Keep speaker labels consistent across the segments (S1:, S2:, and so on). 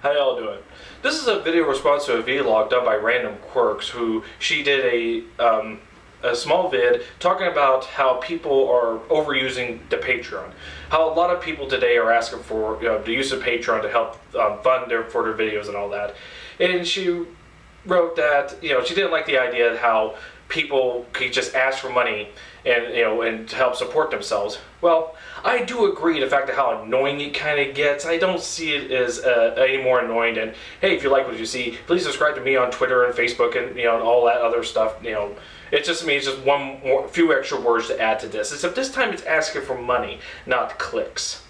S1: How y'all doing? This is a video response to a vlog done by Randomquark, who she did a small vid talking about how people are overusing the Patreon. How a lot of people today are asking for the use of Patreon to help fund for their videos and all that. And she wrote that she didn't like the idea of how people could just ask for money and to help support themselves. Well, I do agree the fact of how annoying it kind of gets. I don't see it as any more annoying than, hey, if you like what you see, please subscribe to me on Twitter and Facebook and and all that other stuff. It's just few extra words to add to this. Except this time it's asking for money, not clicks.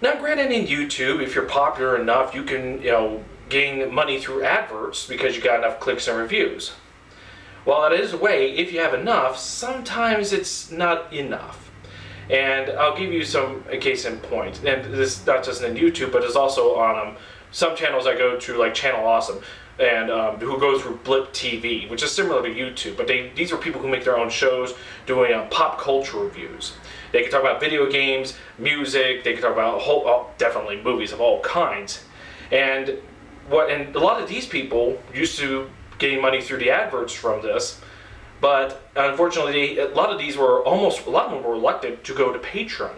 S1: Now, granted, in YouTube, if you're popular enough, you can gain money through adverts because you got enough clicks and reviews. While that is a way, if you have enough, sometimes it's not enough. And I'll give you a case in point. And this is not just in YouTube, but it's also on some channels I go to, like Channel Awesome, and who go through Blip TV, which is similar to YouTube. But these are people who make their own shows doing pop culture reviews. They can talk about video games, music. They can talk about definitely movies of all kinds. And a lot of these people used to getting money through the adverts from this, but unfortunately a lot of them were reluctant to go to Patreon.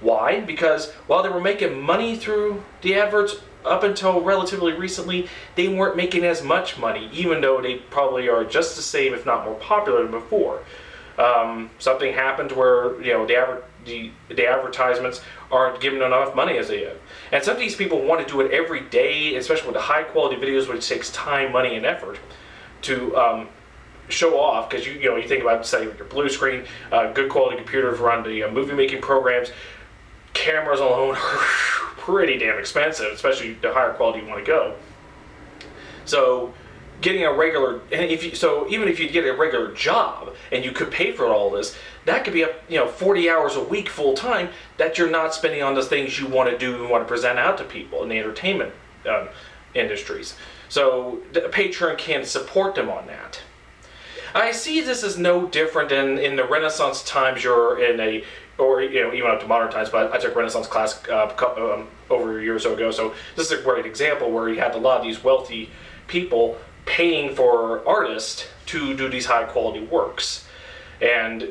S1: Why? Because while they were making money through the adverts up until relatively recently, they weren't making as much money, even though they probably are just the same, if not more popular than before. Something happened where the advertisements aren't giving enough money as they have. And some of these people want to do it every day, especially with the high quality videos, which takes time, money, and effort to show off. Because you think about, say, your blue screen, good quality computers run the movie making programs. Cameras alone are pretty damn expensive, especially the higher quality you want to go. So getting a regular, even if you get a regular job and you could pay for all this, that could be up 40 hours a week full time that you're not spending on the things you want to do and want to present out to people in the entertainment industries. So the Patreon can support them on that. I see this as no different than in the Renaissance times you're in or even up to modern times, but I took Renaissance class over a year or so ago, so this is a great example where you had a lot of these wealthy people paying for artists to do these high quality works. And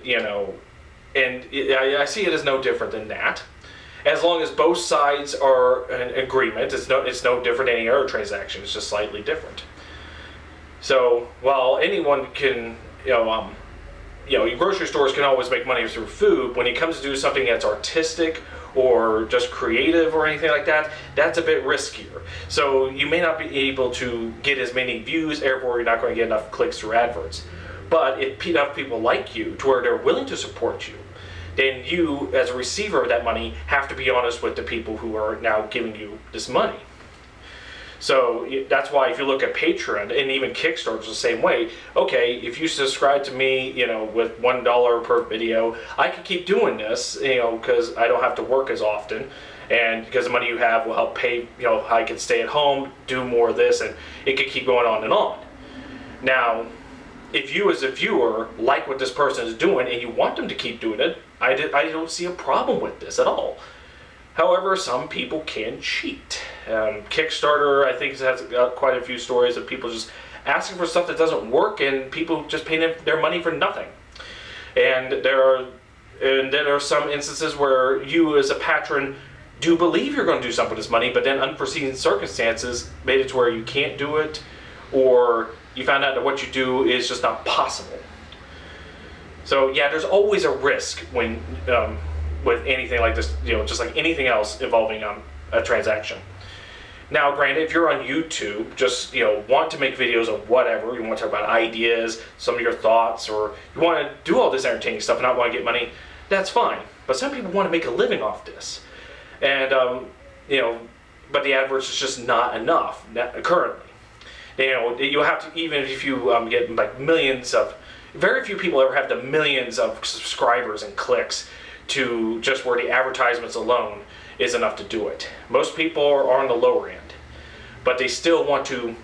S1: I see it as no different than that. As long as both sides are in agreement, it's no different than any other transaction. It's just slightly different. So while anyone can, your grocery stores can always make money through food, when it comes to do something that's artistic or just creative or anything like that, that's a bit riskier. So you may not be able to get as many views, therefore you're not going to get enough clicks through adverts. But if enough people like you to where they're willing to support you, then you, as a receiver of that money, have to be honest with the people who are now giving you this money. So that's why if you look at Patreon and even Kickstarter, it's the same way. Okay, if you subscribe to me, with $1 per video, I can keep doing this, because I don't have to work as often, and because the money you have will help pay, I can stay at home, do more of this, and it could keep going on and on. Now, if you as a viewer like what this person is doing and you want them to keep doing it, I don't see a problem with this at all. However, some people can cheat. Kickstarter, I think, has got quite a few stories of people just asking for stuff that doesn't work and people just paying their money for nothing. And there are some instances where you as a patron do believe you're going to do something with this money, but then unforeseen circumstances made it to where you can't do it, or you found out that what you do is just not possible. So yeah, there's always a risk when with anything like this, just like anything else involving a transaction. Now, granted, if you're on YouTube, just want to make videos of whatever, you want to talk about ideas, some of your thoughts, or you want to do all this entertaining stuff and not want to get money, that's fine. But some people want to make a living off this, and but the adverts is just not enough currently. You have to, even if you get like millions of, very few people ever have the millions of subscribers and clicks to just where the advertisements alone is enough to do it. Most people are on the lower end, but they still want to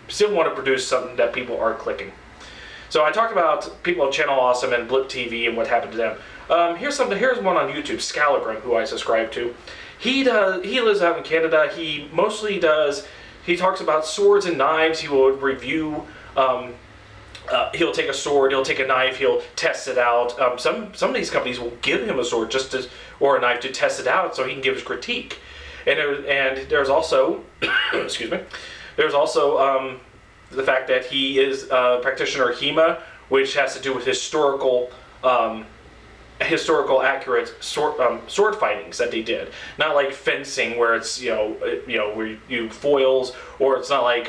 S1: produce something that people are clicking. So I talked about people of Channel Awesome and Blip TV and what happened to them. Here's one on YouTube, Scalagram, who I subscribe to. He lives out in Canada. He mostly does. He talks about swords and knives. He will review. He'll take a sword. He'll take a knife. He'll test it out. Some of these companies will give him a sword or a knife to test it out, so he can give his critique. And there's also, excuse me, there's also the fact that he is a practitioner of HEMA, which has to do with historical accurate sword fightings that they did. Not like fencing where it's where you foils, or it's not like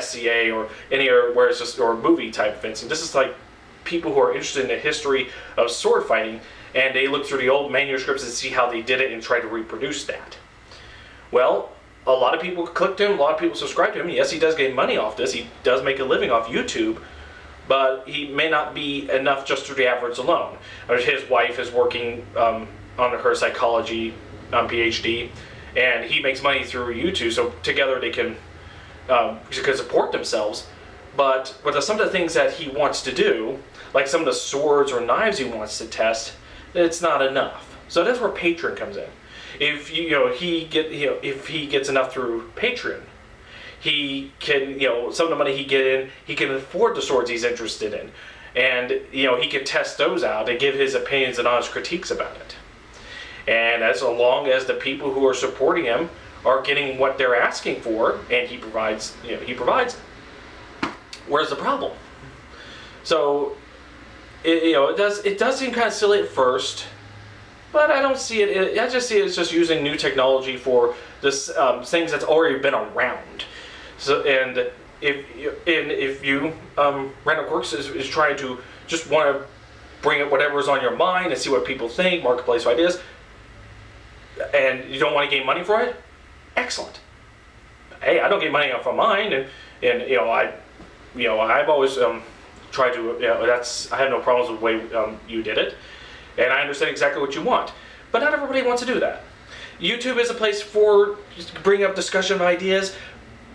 S1: SCA or any other where it's just or movie type fencing. This is like people who are interested in the history of sword fighting, and they look through the old manuscripts and see how they did it and try to reproduce that. Well, a lot of people clicked him, a lot of people subscribed to him. Yes, he does get money off this. He does make a living off YouTube, but he may not be enough just through the adverts alone. His wife is working on her psychology PhD, and he makes money through YouTube, so together they can support themselves. But with some of the things that he wants to do, like some of the swords or knives he wants to test, it's not enough. So that's where Patreon comes in. If if he gets enough through Patreon, he can, some of the money he can afford the swords he's interested in, and he can test those out and give his opinions and honest critiques about it. And as long as the people who are supporting him are getting what they're asking for, and he provides. Where's the problem? So, it does seem kind of silly at first. But I don't see it. I just see it as just using new technology for this things that's already been around. So, and if you Randomquark is trying to just want to bring up whatever's on your mind and see what people think, marketplace ideas, and you don't want to gain money for it, excellent. Hey, I don't get money off of mine, and I've always tried to. I have no problems with the way you did it. And I understand exactly what you want. But not everybody wants to do that. YouTube is a place for bringing up discussion of ideas,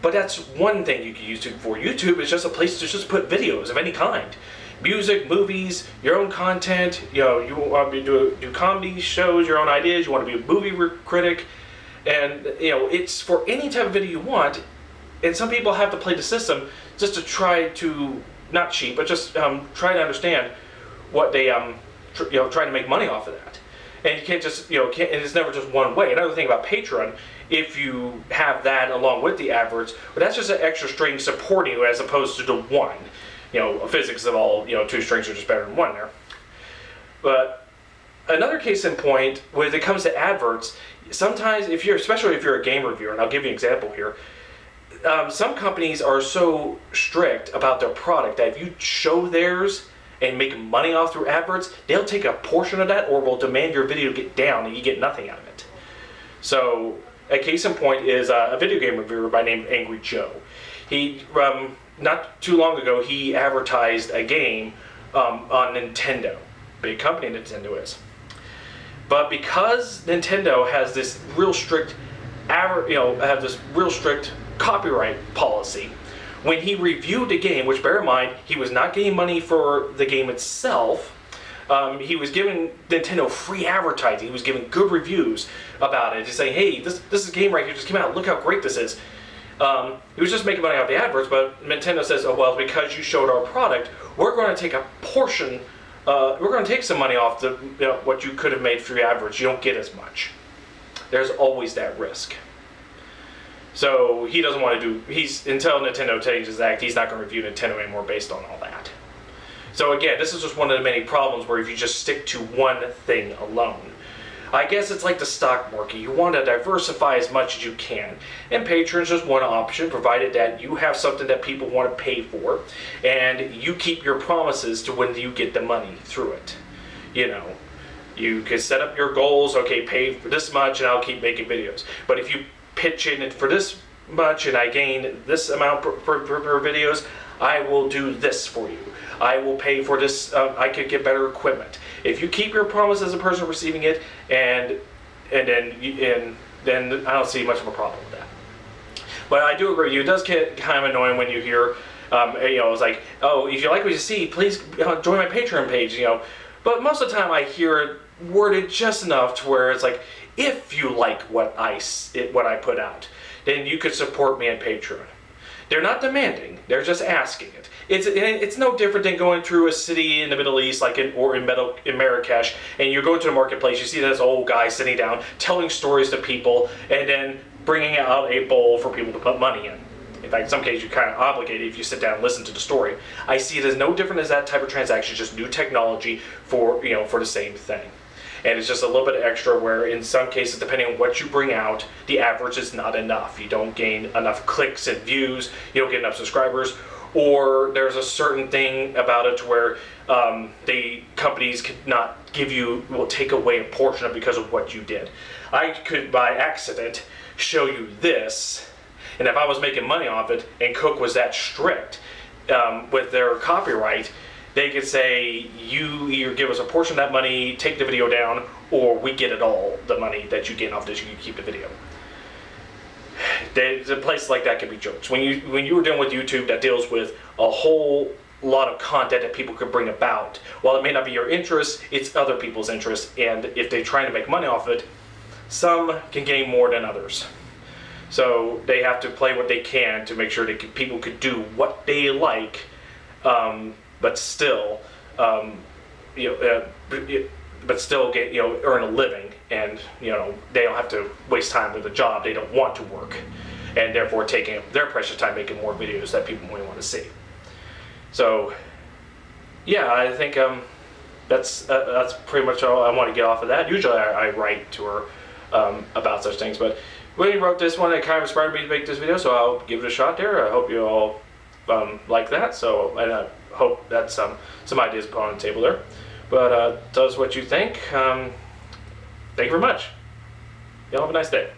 S1: but that's one thing you can use YouTube for. YouTube is just a place to just put videos of any kind. Music, movies, your own content. You want to do comedy shows, your own ideas. You want to be a movie critic. And, it's for any type of video you want. And some people have to play the system just to try to, not cheat, but just try to understand what they... trying to make money off of that. And you can't just, and it's never just one way. Another thing about Patreon, if you have that along with the adverts, but that's just an extra string supporting you as opposed to the one. Physics of all, two strings are just better than one there. But another case in point, when it comes to adverts, sometimes especially if you're a game reviewer, and I'll give you an example here, some companies are so strict about their product that if you show theirs and make money off through adverts, they'll take a portion of that or will demand your video get down and you get nothing out of it. So a case in point is a video game reviewer by name Angry Joe. He, not too long ago, he advertised a game on Nintendo. Big company Nintendo is. But because Nintendo has this real strict, copyright policy, when he reviewed the game, which bear in mind, he was not getting money for the game itself, he was giving Nintendo free advertising. He was giving good reviews about it. He's saying, hey, this is a game right here just came out. Look how great this is. He was just making money off the adverts, but Nintendo says, oh, well, because you showed our product, we're going to take a portion, we're going to take some money off what you could have made through adverts. You don't get as much. There's always that risk. So he doesn't want to until Nintendo changes that, he's not going to review Nintendo anymore based on all that. So again, this is just one of the many problems where if you just stick to one thing alone. I guess it's like the stock market. You want to diversify as much as you can. And Patreon's just one option, provided that you have something that people want to pay for, and you keep your promises to when you get the money through it. You can set up your goals, okay, pay for this much and I'll keep making videos. But if you pitch in it for this much and I gain this amount per videos, I will do this for you. I will pay for this, I could get better equipment. If you keep your promise as a person receiving it, and then I don't see much of a problem with that. But I do agree with you, it does get kind of annoying when you hear, it's like, oh, if you like what you see, please join my Patreon page, But most of the time I hear worded just enough to where it's like, if you like what I put out, then you could support me on Patreon. They're not demanding; they're just asking it. It's no different than going through a city in the Middle East, like in Marrakesh, and you're going to the marketplace. You see this old guy sitting down, telling stories to people, and then bringing out a bowl for people to put money in. In fact, in some cases, you're kind of obligated if you sit down and listen to the story. I see it as no different as that type of transaction, just new technology for the same thing. And it's just a little bit extra where in some cases, depending on what you bring out, the average is not enough. You don't gain enough clicks and views, you don't get enough subscribers, or there's a certain thing about it where the companies could not will take away a portion of it because of what you did. I could, by accident, show you this, and if I was making money off it, and Cook was that strict with their copyright, they could say, you either give us a portion of that money, take the video down, or we get it all, the money that you get off this, you can keep the video. The places like that can be jokes. When you were dealing with YouTube that deals with a whole lot of content that people could bring about, while it may not be your interest, it's other people's interest, and if they're trying to make money off it, some can gain more than others. So they have to play what they can to make sure that people could do what they like, but still, but still get earn a living, and they don't have to waste time with a job they don't want to work, and therefore taking up their precious time making more videos that people may want to see. So, yeah, I think that's pretty much all I want to get off of that. Usually I write to her about such things, but when he wrote this one, it kind of inspired me to make this video, so I'll give it a shot there. I hope you all like that. So, and I hope that's some ideas put on the table there. But tell us what you think. Thank you very much. Y'all have a nice day.